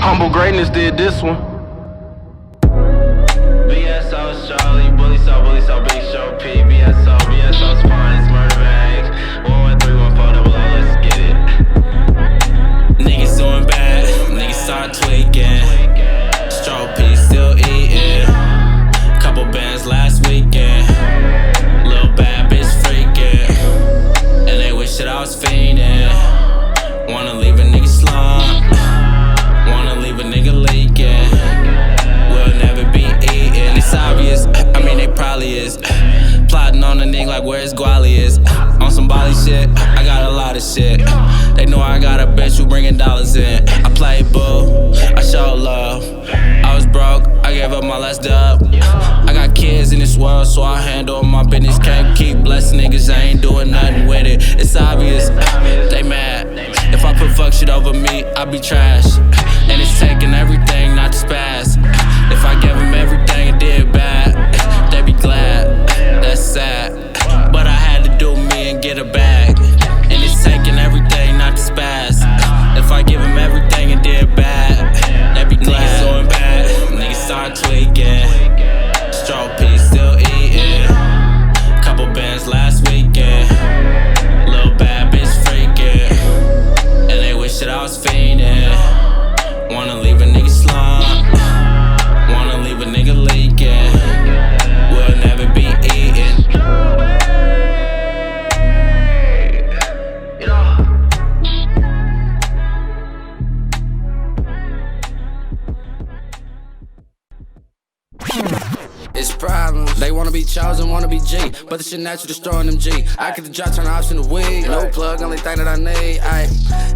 Humble Greatness did this one. BSO, Strovi, BullyStro, Big Show, P, BSO's finest murder bags. 1131400, let's get it. Niggas doing bad, niggas start tweaking. Strovi still eating. Couple bands last weekend. Little bad bitch freaking. And they wish that I was fiending. Wanna leave a nigga slump. Wanna leave a nigga leaking. We'll never be eating. It's obvious, I mean they probably is. Plotting on a nigga like where his guali is. On some Bali shit, I got a lot of shit. They know I got a bitch who bringing dollars in. I play boo, I show love. I was broke, I gave up my last dub. I got kids in this world, so I handle my business. Can't keep blessing niggas, I ain't doing nothing with it. It's obvious, they mad. If I put fuck shit over me, I be trash. And it's taking everything not to spaz. If I gave them everything and did bad, they be glad, that's sad. But I had to do me and get a bag. And it's taking everything not to spaz. If I give them everything and did bad, they be glad. Niggas doing bad, niggas start tweaking. Strovi still eating. Couple bands last weekend. Little bad bitch freaking. And they wish that I was fiending. Wanna leave a nigga slump. Wanna leave a nigga leaking. We'll never be eating. It's problems. They wanna be chosen, wanna be G, but the shit natural destroying them G. I get the drop, turn the ops in the weed. No plug, only thing that I need. Ay.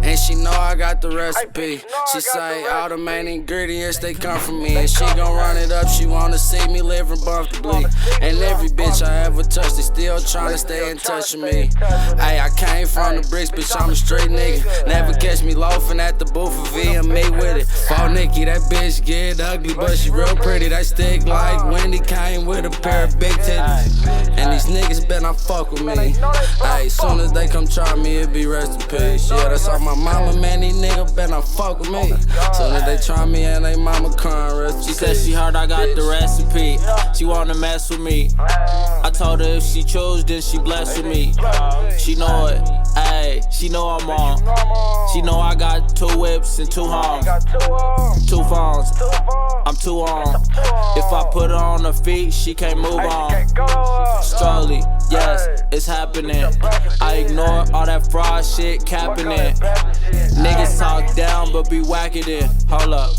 And she know I got the recipe. She say all the main ingredients they come from me, and she gon' run it up. She wanna see me living comfortably. And every bitch I ever touched, they still tryna stay in touch with me. Ay, I came from the bricks, bitch, I'm a straight nigga. Never catch me loafing at the booth for VMA with it. Fall Nikki, that bitch get ugly, but she real pretty. That stick like Wendy came with a pair of big titties. And these niggas bet not fuck with me. Ay, soon as they come try me, it be rest in peace. Yeah, that's all my mama, man, these niggas bet not fuck with me. Soon as they try me and they mama crying, rest in peace. She said she heard I got the recipe. She wanna mess with me. I told her if she chose, then she blessed with me. She know it, ayy, she know I'm on. She know I got 2 whips and 2 homes. 2 phones, I'm too on. If I put her on her feet, she can't move on. Strovi, yes, it's happening. I ignore all that fraud shit, capping it. Niggas talk down, but be whacking it. Hold up.